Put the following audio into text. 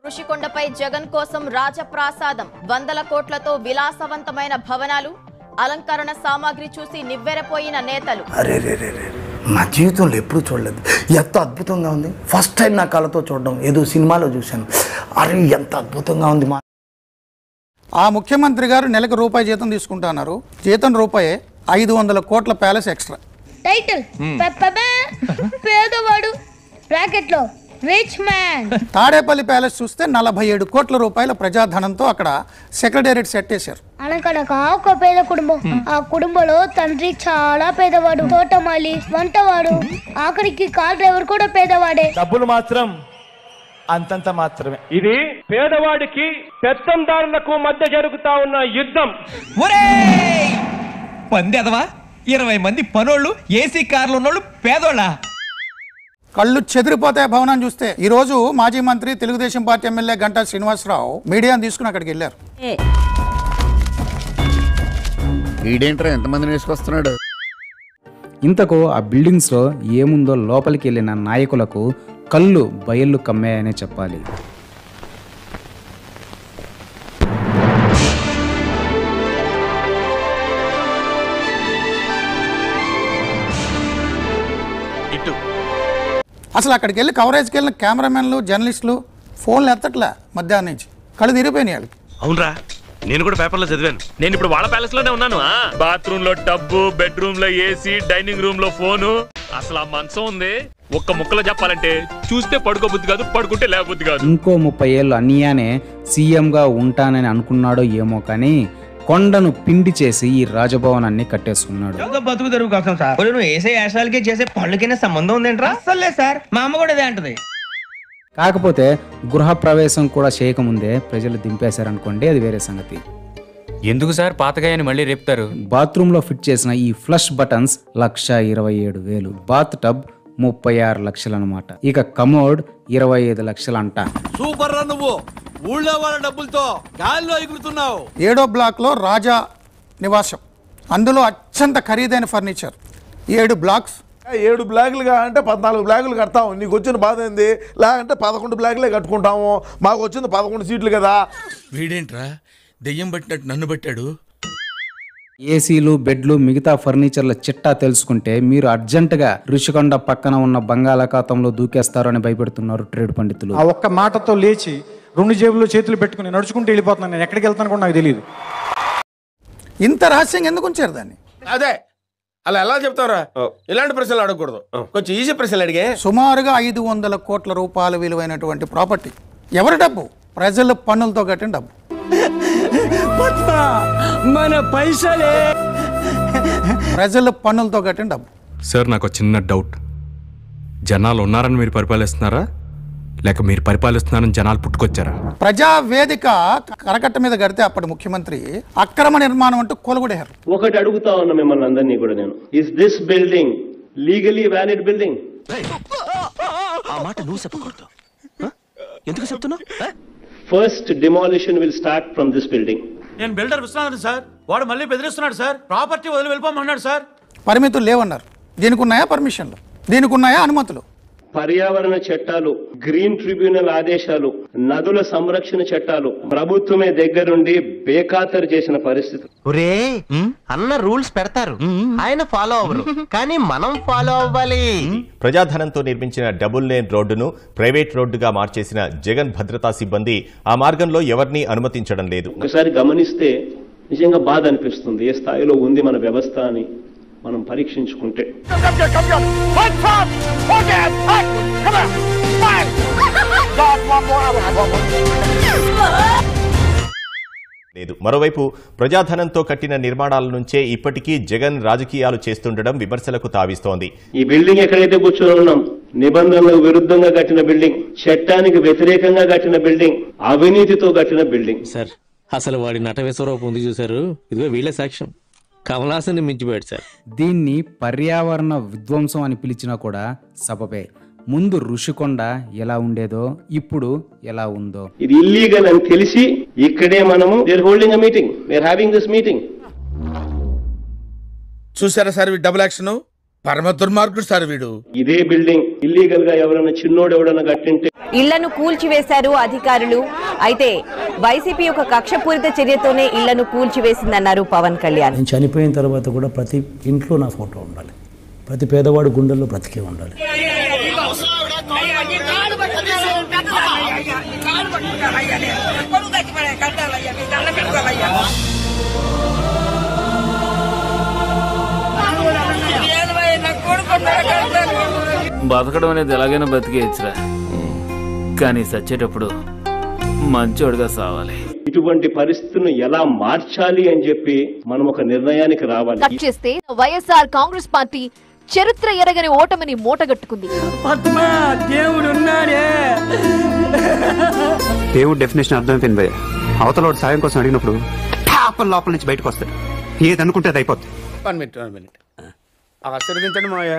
ఋషికొండపై జగన్ కోసం రాజప్రాసాదం, వందల కోట్లతో విలాసవంతమైన భవనాలు, అలంకరణ సామాగ్రి చూసి నివ్వెరపోయిన నేతలు. నా జీవితంలో ఎప్పుడు చూడలేదు, ఎంత అద్భుతంగా ఉంది. ఫస్ట్ టైం నా కళ్ళతో చూడడం, ఏదో సినిమాలో చూశాను. అరే ఎంత అద్భుతంగా ఉంది. ఆ ముఖ్యమంత్రి గారు నెలకు రూపాయి జీతం తీసుకుంటున్నారు. జీతం రూపాయే, 500 కోట్ల ప్యాలెస్ ఎక్స్ట్రా. టైటిల్ పేదవాడు బ్రాకెట్లో రిచ్ మ్యాన్. తాడేపల్లి ప్యాలెస్ చూస్తే 47 కోట్ల రూపాయల ప్రజాధనంతో అక్కడ సెక్రటేరియట్ సెట్ చేశారు. అనకనక ఒక పేద కుటుంబం. ఆ కుటుంబంలో తండ్రి చాలా పేదవాడు, తోటమాలి, వంటవాడు, ఆఖరికి కార్ డ్రైవర్ కూడా పేదవాడే. డబ్బులు మాత్రం అంతంత మాత్రమే. ఇది పేదవాడికి పెత్తందారులకు మధ్య జరుగుతా ఉన్న యుద్ధం. పందేదవా 20 మంది పనోళ్ళు ఏసీ కార్లు ఉన్నోళ్ళు పేదోళ్ళ. కళ్ళు చెదిరిపోతాయి భవనం చూస్తే. ఈ రోజు మాజీ మంత్రి తెలుగుదేశం పార్టీ ఎమ్మెల్యే గంటా శ్రీనివాసరావు మీడియాను తీసుకుని అక్కడికి వెళ్ళారు. ఈడేంట్రా ఎంతమందిని వేసుకొస్తున్నాడు? ఇంతకు ఆ బిల్డింగ్స్లో ఏముందో లోపలికి వెళ్ళిన నాయకులకు కళ్ళు బయళ్ళు కమ్మాయనే చెప్పాలి. అసలు అక్కడికి వెళ్ళి కవరేజ్కి వెళ్ళిన కెమెరామెన్లు, జర్నలిస్టులు ఫోన్లు ఎత్తట్లే. మధ్యాహ్నం నుంచి కళ్ళు తిరిగిపోయినాయి వాళ్ళకి. అవునరా, నేను కూడా పేపర్లో చదివాను. నేను ఇప్పుడు వాళ్ళ ప్యాలెస్ లోనే ఉన్నాను. బాత్రూమ్ లో టబ్బు, బెడ్రూమ్ లో ఏసీ, డైనింగ్ రూమ్ లో ఫోను. అసలు ఆ మంచం ఉంది, ఒక్క ముక్కలో చెప్పాలంటే చూస్తే పడుకోబుద్ధి కాదు, పడుకుంటే లేకపోద్ది కాదు. ఇంకో 30 ఏళ్ళు అన్నియానే సీఎంగా ఉంటానని అనుకున్నాడో ఏమో కానీ కొండను పిండి చేసి ఈ రాజభవనాన్ని కట్టేసుకున్నాడు. బతుకు తెరువు కోసం సార్. నువ్వు వేసే యాశాలకి చేసే పళ్ళకైనా సంబంధం ఉందేంట్రా? అసలే సార్, మా అమ్మ కూడా ఇదే అంటది. కాకపోతే గృహప్రవేశం కూడా చేయకముందే ప్రజలు దింపేశారనుకోండి, అది వేరే సంగతి. ఎందుకు సార్ పాతగాయని మళ్ళీ రేపుతారు? బాత్రూంలో ఫిట్ చేసిన ఈ ఫ్లష్ బటన్స్ 1,27,000, బాత్ టబ్ 36 లక్షలు అనమాట. ఇక కమోడ్ 25 లక్షలు అంట. సూపర్ రా నువ్వు, ఊళ్ళో వాళ్ళ డబ్బులతో గాల్లో ఎగురుతున్నావు. 7వ బ్లాక్లో రాజా నివాసం, అందులో అత్యంత ఖరీదైన ఫర్నిచర్. 7 బ్లాక్స్. 7 బ్లాకులుగా అంటే 14 బ్లాకులు కడతాము. నీకు వచ్చిన బాధ ఏంది? లేకంటే 11 బ్లాకులే కట్టుకుంటాము. మాకు వచ్చింది 11 సీట్లు కదా. వీడేంట్రా దెయ్యం పట్టినట్టు నన్ను పట్టాడు? ఏసీలు, బెడ్లు, మిగతా ఫర్నిచర్ల చిట్టా తెలుసుకుంటే మీరు అర్జెంటుగా ఋషికొండ పక్కన ఉన్న బంగాళాఖాతంలో దూకేస్తారు అని భయపెడుతున్నారు ట్రేడ్ పండితులు. ఆ ఒక్క మాటతో లేచి 2 జేబుల్లో చేతులు పెట్టుకుని నడుచుకుంటూ వెళ్ళిపోతున్నాను. నేను ఎక్కడికి వెళ్తాను కూడా నాకు తెలియదు. ఇంత రహస్యంగా ఎందుకు ఉంచారు దాన్ని? అదే అలా ఎలా చెప్తారా? ఇలాంటి ప్రశ్నలు అడగకూడదు, కొంచెం ఈజీ ప్రశ్నలు అడిగే. సుమారుగా 500 కోట్ల రూపాయల విలువైనటువంటి ప్రాపర్టీ. ఎవరి డబ్బు? ప్రజల పన్నులతో కట్టిన డబ్బు. మన పైసలే, ప్రజల పన్నులతో కట్టిన డబ్బు. సార్, నాకు చిన్న డౌట్. జనాలు ఉన్నారని మీరు పరిపాలిస్తున్నారా, లేక మీరు పరిపాలిస్తున్నారని జనాలు పుట్టుకొచ్చారా? ప్రజా వేదిక కరకట్ట మీద కడితే అప్పటి ముఖ్యమంత్రి అక్రమ నిర్మాణం అంటూ కొలగొడారు. ఒకటి అడుగుతా ఉన్నా మిమ్మల్ని అందరినీ కూడా నేను, is this building legally valid building? ఆ మాట నువ్వు చెప్పకూడదు. ఎందుకు చెప్తున్నావు? First demolition will start from this building. నేను బిల్డర్ విశ్వనాథన్ సార్, వాడు మళ్ళీ బెదిరిస్తున్నాడు సార్. ప్రాపర్టీ వదిలి వెళ్ళిపోమన్నాడు సార్. పరిమితులు లేవన్నారు. దీనికి ఉన్నాయా పర్మిషన్లు? దీనికి ఉన్నాయా అనుమతులు? పర్యావరణ చట్టాలు, గ్రీన్ ట్రిబ్యునల్ ఆదేశాలు, నదుల సంరక్షణ చట్టాలు ప్రభుత్వమే దగ్గరుండి బేఖాతరు చేసిన పరిస్థితి. ఒరే అన్న రూల్స్ పెడతారు, ఆయన ఫాలో అవ్వరు, కానీ మనం ఫాలో అవ్వాలి. ప్రజాధనంతో నిర్మించిన డబుల్ లేన్ రోడ్డును ప్రైవేట్ రోడ్డుగా మార్చేసిన జగన్ భద్రతా సిబ్బంది ఆ మార్గంలో ఎవరిని అనుమతించడం లేదు. ఒకసారి గమనిస్తే నిజంగా బాధ అనిపిస్తుంది ఏ స్థాయిలో ఉంది మన వ్యవస్థ అని మనం పరీక్షించుకుంటే. లేదు. మరోవైపు ప్రజాధనంతో కట్టిన నిర్మాణాల నుంచే ఇప్పటికీ జగన్ రాజకీయాలు చేస్తుండడం విమర్శలకు తావిస్తోంది. ఈ బిల్డింగ్ ఎక్కడైతే కూర్చొని ఉన్నాం, నిబంధనలకు విరుద్ధంగా కట్టిన బిల్డింగ్, చట్టానికి వ్యతిరేకంగా కట్టిన బిల్డింగ్, అవినీతితో కట్టిన బిల్డింగ్. సార్, అసలు వాడి నటవేశ్వరరావు పొంది చూశారు. ఇదిగో వీళ్ళ సాక్ష్యం. కమలాసన్ని మించిపోయాడు సార్. దీన్ని పర్యావరణ విధ్వంసం అని పిలిచినా కూడా సబబే. ముందు ఋషికొండ ఎలా ఉండేదో ఇప్పుడు ఎలా ఉందో. ఇది ఇల్లీగల్ అని తెలిసి ఇక్కడే మనము holding a meeting, we are having this meeting. చూసారా సార్ డబుల్ యాక్షన్? పరమ దుర్మార్గుడు సార్ వీడు. ఇదే బిల్డింగ్ ఇల్లీగల్ గా ఎవరైనా చిన్నోడు ఎవడన్నా కట్టింటే ఇళ్లను కూల్చివేశారు అధికారులు. అయితే వైసీపీ యొక్క కక్షపూరిత చర్యతోనే ఇళ్లను కూల్చివేసిందన్నారు పవన్ కళ్యాణ్. నేను చనిపోయిన తర్వాత కూడా ప్రతి ఇంట్లో నా ఫోటో ఉండాలి, ప్రతి పేదవాడు గుండెల్లో బ్రతికే ఉండాలి. బతకడం అనేది ఎలాగైనా బతికేయచ్చురా, కానీ చచ్చేటప్పుడు మంచోడుగా సావాలి. ఇటువంటి పరిస్థితులను ఎలా మార్చాలి అని చెప్పి మనం ఒక నిర్ణయానికి రావాలి. కట్ చేస్తే వైఎస్ఆర్ కాంగ్రెస్ పార్టీ చరిత్ర ఎరగని ఓటమిని మూటగట్టుకుంది. దేవుడు డెఫినేషన్ అర్థమైపోయింది భయ్య. అవతల సాయం కోసం అడిగినప్పుడు లోపల నుంచి బయటకు వస్తాడు, ఏదనుకుంటే అది అయిపోతుంది. 1 minute. ఆశీర్వదించండి మావయ్య.